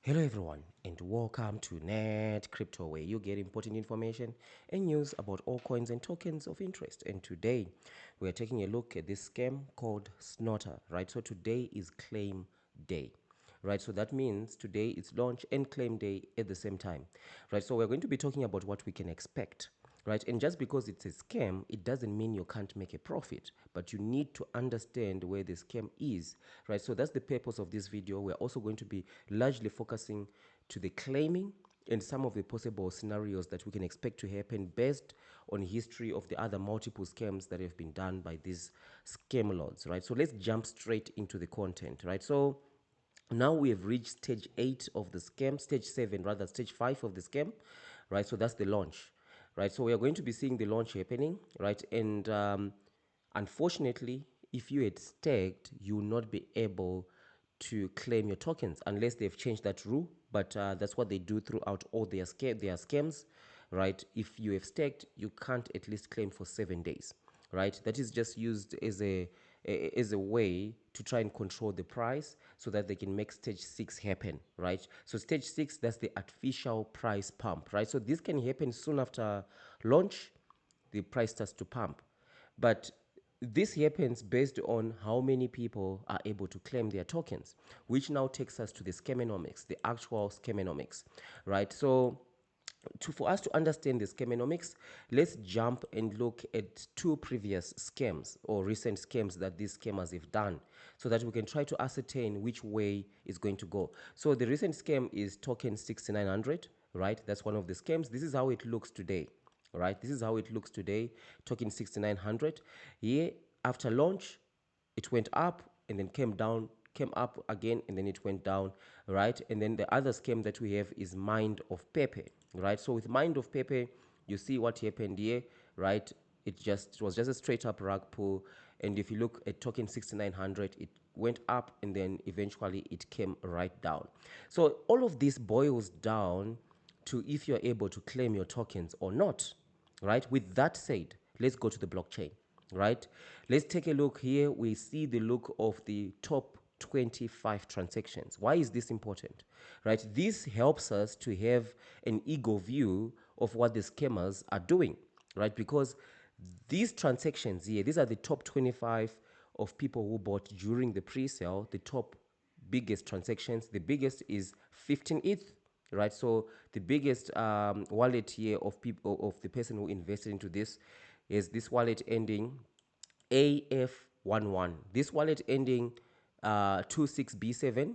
Hello everyone and welcome to Net Crypto, where you get important information and news about all coins and tokens of interest. And today we are taking a look at this scam called Snotter, right? So today is claim day, right? So that means today is launch and claim day at the same time, right? So we're going to be talking about what we can expect, right? And just because it's a scam, it doesn't mean you can't make a profit, but you need to understand where the scam is, right? So that's the purpose of this video. We're also going to be largely focusing to the claiming and some of the possible scenarios that we can expect to happen based on history of the other multiple scams that have been done by these scam lords, right? So let's jump straight into the content, right? So now we have reached stage 8 of the scam, stage 7 rather, stage 5 of the scam, right? So that's the launch, right? So we are going to be seeing the launch happening, right? And unfortunately, if you had staked, you will not be able to claim your tokens unless they've changed that rule. But that's what they do throughout all their scams, right? If you have staked, you can't at least claim for 7 days, right? That is just used as a way to try and control the price so that they can make stage 6 happen, right? So stage 6, that's the artificial price pump, right? So this can happen soon after launch. The price starts to pump, but this happens based on how many people are able to claim their tokens, which now takes us to the scamonomics, the actual scamonomics, right? So for us to understand the scamonomics, let's jump and look at two previous scams or recent scams that these scammers have done so that we can try to ascertain which way is going to go. So the recent scam is token 6900, right? That's one of the scams. This is how it looks today, right? This is how it looks today, token 6900. Here, after launch, it went up and then came down, came up again, and then it went down, right? And then the other scam that we have is Mind of Pepe, right? So with Mind of Pepe, you see what happened here, right? It was just a straight up rug pull. And if you look at token 6900, it went up and then eventually it came right down. So all of this boils down to if you're able to claim your tokens or not, right? With that said, let's go to the blockchain, right? Let's take a look here. We see the look of the top 25 transactions. Why is this important, right? This helps us to have an ego view of what the scammers are doing, right? Because these transactions here, these are the top 25 of people who bought during the pre-sale, the top biggest transactions. The biggest is 15 ETH, right? So the biggest wallet here of people, of the person who invested into this, is this wallet ending AF11. This wallet ending 26B7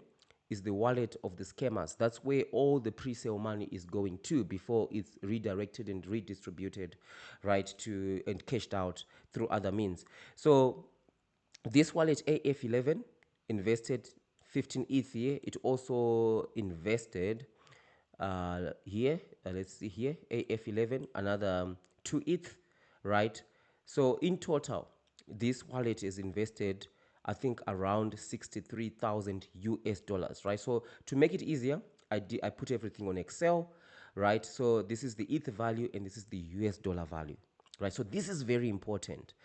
is the wallet of the scammers. That's where all the pre-sale money is going to before it's redirected and redistributed, right, to and cashed out through other means. So this wallet AF11 invested 15 ETH here. It also invested here, let's see here, AF11, another 2 ETH, right? So in total, this wallet is invested, I think, around 63,000 US dollars, right? So to make it easier, I put everything on Excel, right? So this is the ETH value and this is the US dollar value, right? So this is very important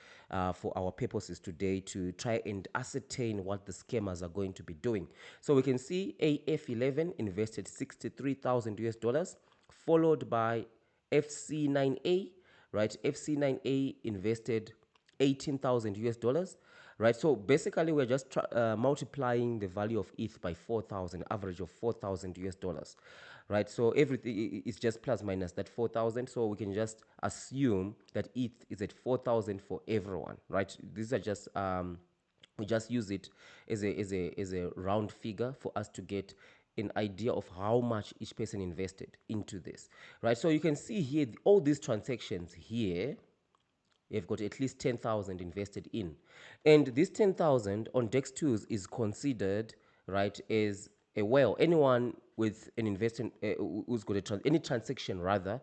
for our purposes today to try and ascertain what the scammers are going to be doing. So we can see AF11 invested 63,000 US dollars, followed by FC9A, right? FC9A invested 18,000 US dollars, right? So basically, we're just multiplying the value of ETH by 4,000, average of 4,000 US dollars, right? So everything is just plus minus that 4,000. So we can just assume that ETH is at 4,000 for everyone, right? These are just we just use it as a round figure for us to get an idea of how much each person invested into this, right? So you can see here all these transactions here, you've got at least 10,000 invested in. And this 10,000 on DEX2s is considered, right, as a whale. Anyone with an investment, who's got any transaction rather,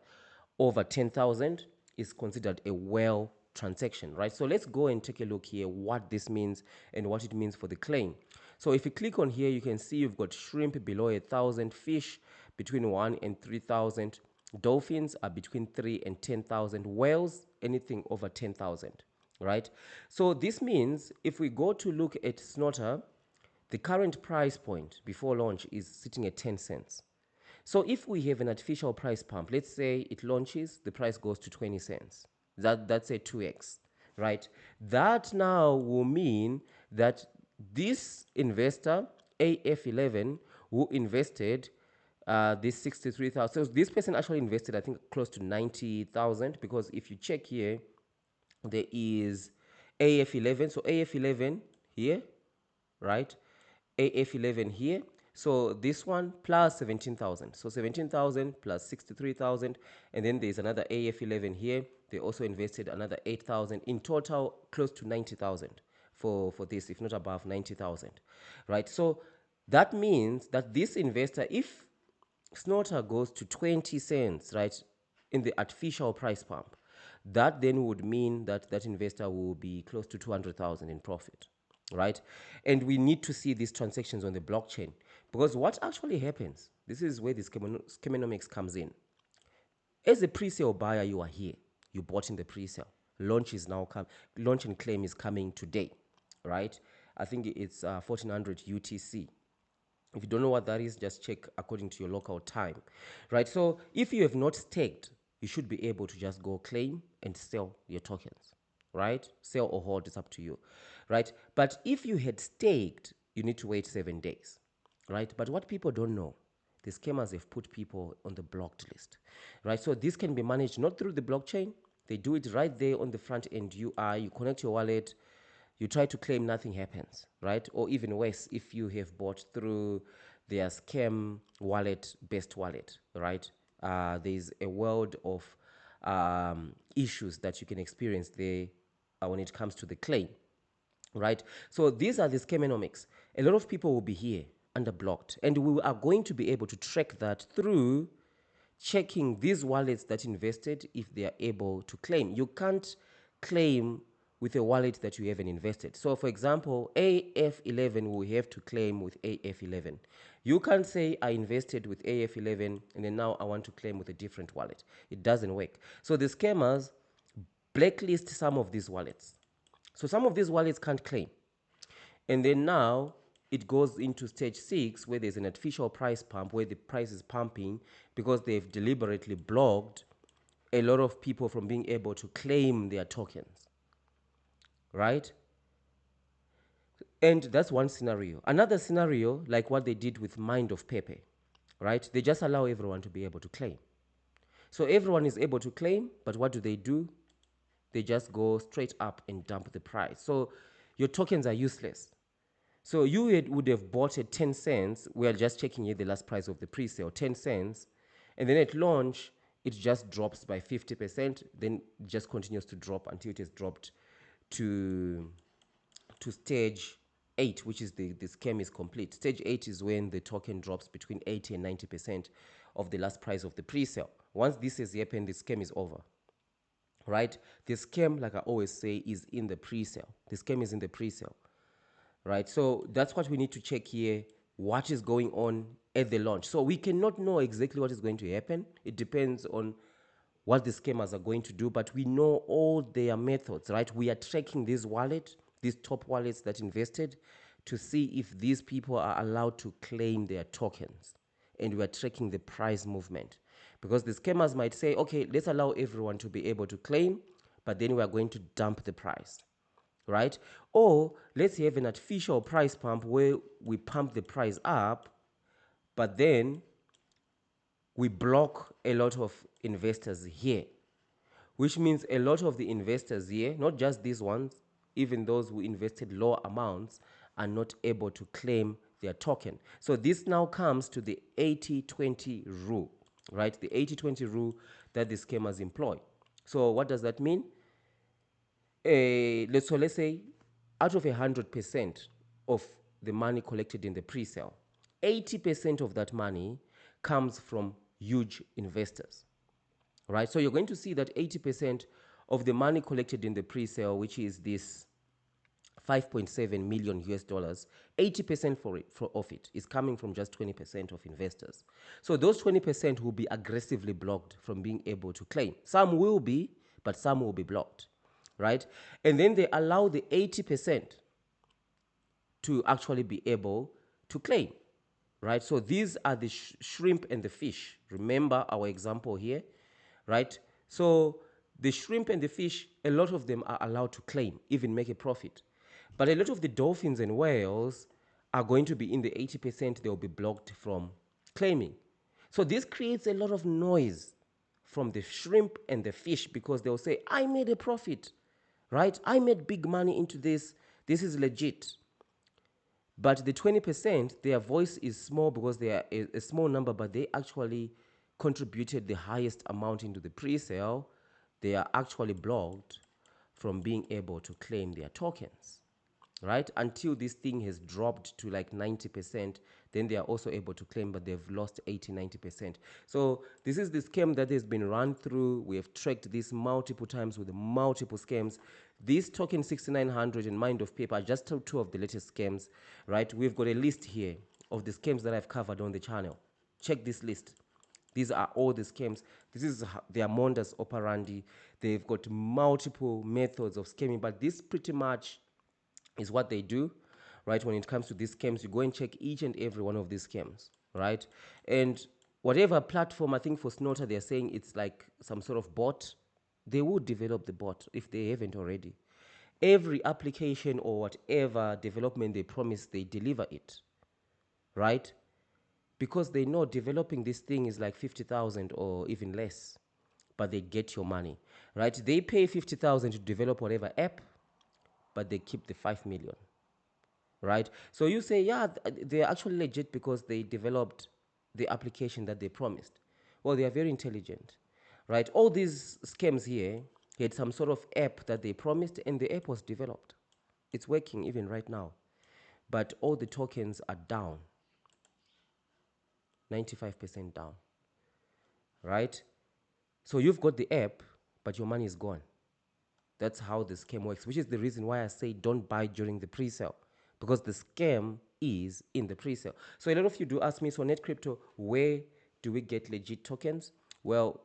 over 10,000 is considered a whale transaction, right? So let's go and take a look here what this means and what it means for the claim. So if you click on here, you can see you've got shrimp below 1,000, fish between 1 and 3,000, dolphins are between 3 and 10,000, whales anything over 10,000, right? So this means if we go to look at Snotter, The current price point before launch is sitting at 10 cents. So if we have an artificial price pump, let's say it launches, the price goes to 20 cents. That's a 2x, right? That now will mean that this investor, AF11, who invested this 63,000, so this person actually invested, I think, close to 90,000, because if you check here, there is AF11. So AF11 here, right? AF11 here. So this one plus 17,000. So 17,000 plus 63,000. And then there's another AF11 here. They also invested another 8,000. In total, close to 90,000 for this, if not above 90,000, right? So that means that this investor, if Snorter goes to 20 cents, right, in the artificial price pump, that then would mean that that investor will be close to 200,000 in profit, right? And we need to see these transactions on the blockchain, because what actually happens, this is where this schemonomics comes in. As a pre-sale buyer, you are here. You bought in the pre-sale. Launch is now launch and claim is coming today, right? I think it's 1400 UTC. If you don't know what that is, just check according to your local time, right? So if you have not staked, you should be able to just go claim and sell your tokens, right? Sell or hold, it's up to you, right? But if you had staked, you need to wait 7 days, right? But what people don't know, the scammers have put people on the blocked list, right? So this can be managed not through the blockchain. They do it right there on the front end UI. You connect your wallet, you try to claim, nothing happens, right? Or even worse, if you have bought through their scam wallet, best wallet, right? There's a world of issues that you can experience there when it comes to the claim, right? So these are the schemonomics. A lot of people will be here underblocked, and we are going to be able to track that through checking these wallets that invested if they are able to claim. You can't claim with a wallet that you haven't invested. So for example, AF11 will have to claim with AF11. You can't say I invested with AF11 and then now I want to claim with a different wallet. It doesn't work. So the scammers blacklist some of these wallets. So some of these wallets can't claim. And then now it goes into stage 6, where there's an artificial price pump, where the price is pumping because they've deliberately blocked a lot of people from being able to claim their tokens, right? And that's one scenario. Another scenario, like what they did with Mind of Pepe, right? They just allow everyone to be able to claim. So everyone is able to claim, but what do? They just go straight up and dump the price. So your tokens are useless. So you would have bought at 10 cents. We are just checking here the last price of the pre-sale, 10 cents. And then at launch, it just drops by 50%. Then it just continues to drop until it has dropped to stage 8, which is the scam is complete. Stage 8 is when the token drops between 80 and 90% of the last price of the pre-sale. Once this has happened, the scam is over, right? The scam, like I always say, is in the pre-sale. The scam is in the pre-sale, right? So that's what we need to check here, what is going on at the launch. So we cannot know exactly what is going to happen. It depends on what the scammers are going to do, but we know all their methods, right? We are tracking this wallet, these top wallets that invested, to see if these people are allowed to claim their tokens. And we are tracking the price movement. Because the scammers might say, okay, let's allow everyone to be able to claim, but then we are going to dump the price, right? Or let's have an artificial price pump where we pump the price up, but then we block a lot of investors here, which means a lot of the investors here, not just these ones, even those who invested low amounts, are not able to claim their token. So this now comes to the 80-20 rule, right? The 80-20 rule that the scammers employ. So what does that mean? Let's say out of 100% of the money collected in the pre-sale, 80% of that money comes from huge investors, right? So you're going to see that 80% of the money collected in the pre-sale, which is this 5.7 million US dollars, 80% of it is coming from just 20% of investors. So those 20% will be aggressively blocked from being able to claim. Some will be, but some will be blocked, right? And then they allow the 80% to actually be able to claim, right? So these are the shrimp and the fish. Remember our example here, right? So the shrimp and the fish, a lot of them are allowed to claim, even make a profit. But a lot of the dolphins and whales are going to be in the 80%, they'll be blocked from claiming. So this creates a lot of noise from the shrimp and the fish because they'll say, I made a profit, right? I made big money into this. This is legit. But the 20%, their voice is small because they are a small number, but they actually contributed the highest amount into the pre-sale. They are actually blocked from being able to claim their tokens, right? Until this thing has dropped to like 90%, then they are also able to claim, but they've lost 80, 90%. So this is the scam that has been run through. We have tracked this multiple times with multiple scams. These token 6900 and Mind of Paper are just two of the latest scams, right? We've got a list here of the scams that I've covered on the channel. Check this list. These are all the scams. This is their Modus operandi. They've got multiple methods of scamming, but this pretty much is what they do, right? When it comes to these scams, you go and check each and every one of these scams, right? And whatever platform, I think for Snotter, they're saying it's like some sort of bot. They would develop the bot if they haven't already. Every application or whatever development they promise, they deliver it, right? Because they know developing this thing is like 50,000 or even less, but they get your money, right? They pay 50,000 to develop whatever app, but they keep the 5 million, right? So you say, yeah, they're actually legit because they developed the application that they promised. Well, they are very intelligent, right? All these scams here had some sort of app that they promised, and the app was developed. It's working even right now. But all the tokens are down, 95% down, right? So you've got the app, but your money is gone. That's how the scam works, which is the reason why I say don't buy during the pre-sale, because the scam is in the pre-sale. So a lot of you do ask me, so Net Crypto, where do we get legit tokens? Well,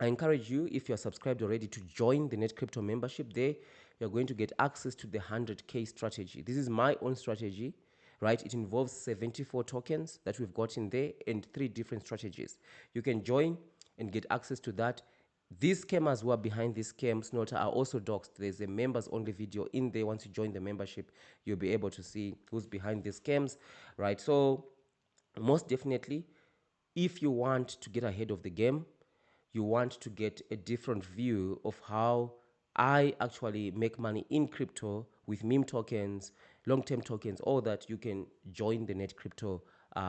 I encourage you, if you're subscribed already, to join the Net Crypto membership. There, you're going to get access to the 100K strategy. This is my own strategy, right? It involves 74 tokens that we've got in there and 3 different strategies. You can join and get access to that. These scammers who are behind this scam, Snotter, are also doxed. There's a members-only video in there. Once you join the membership, you'll be able to see who's behind these scams, right? So most definitely, if you want to get ahead of the game, you want to get a different view of how I actually make money in crypto with meme tokens, long-term tokens, all that, you can join the Net Crypto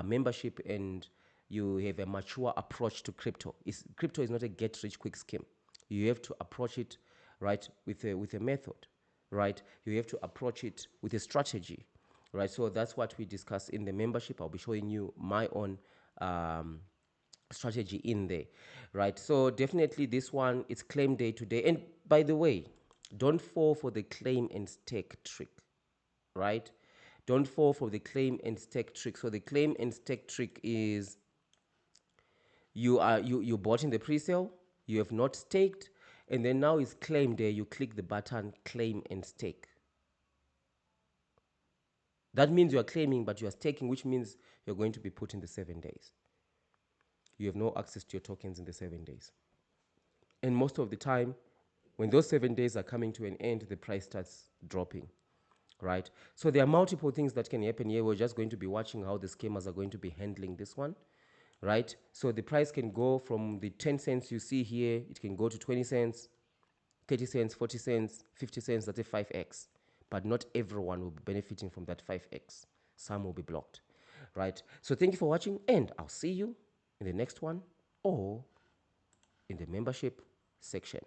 membership, and you have a mature approach to crypto. Crypto is not a get-rich-quick scheme. You have to approach it, right, with a method, right? You have to approach it with a strategy, right? So that's what we discuss in the membership. I'll be showing you my own strategy in there, right? So definitely this one, it's claim day today. And by the way, don't fall for the claim and stake trick, right? Don't fall for the claim and stake trick. So the claim and stake trick is you bought in the pre-sale, you have not staked, and then now it's claim day. You click the button claim and stake. That means you are claiming, but you are staking, which means you're going to be put in the 7 days. You have no access to your tokens in the 7 days. And most of the time, when those 7 days are coming to an end, the price starts dropping, right? So there are multiple things that can happen here. We're just going to be watching how the scammers are going to be handling this one, right? So the price can go from the 10 cents you see here, it can go to 20 cents, 30 cents, 40 cents, 50 cents. That's a 5x. But not everyone will be benefiting from that 5x. Some will be blocked, right? So thank you for watching, and I'll see you in the next one or in the membership section.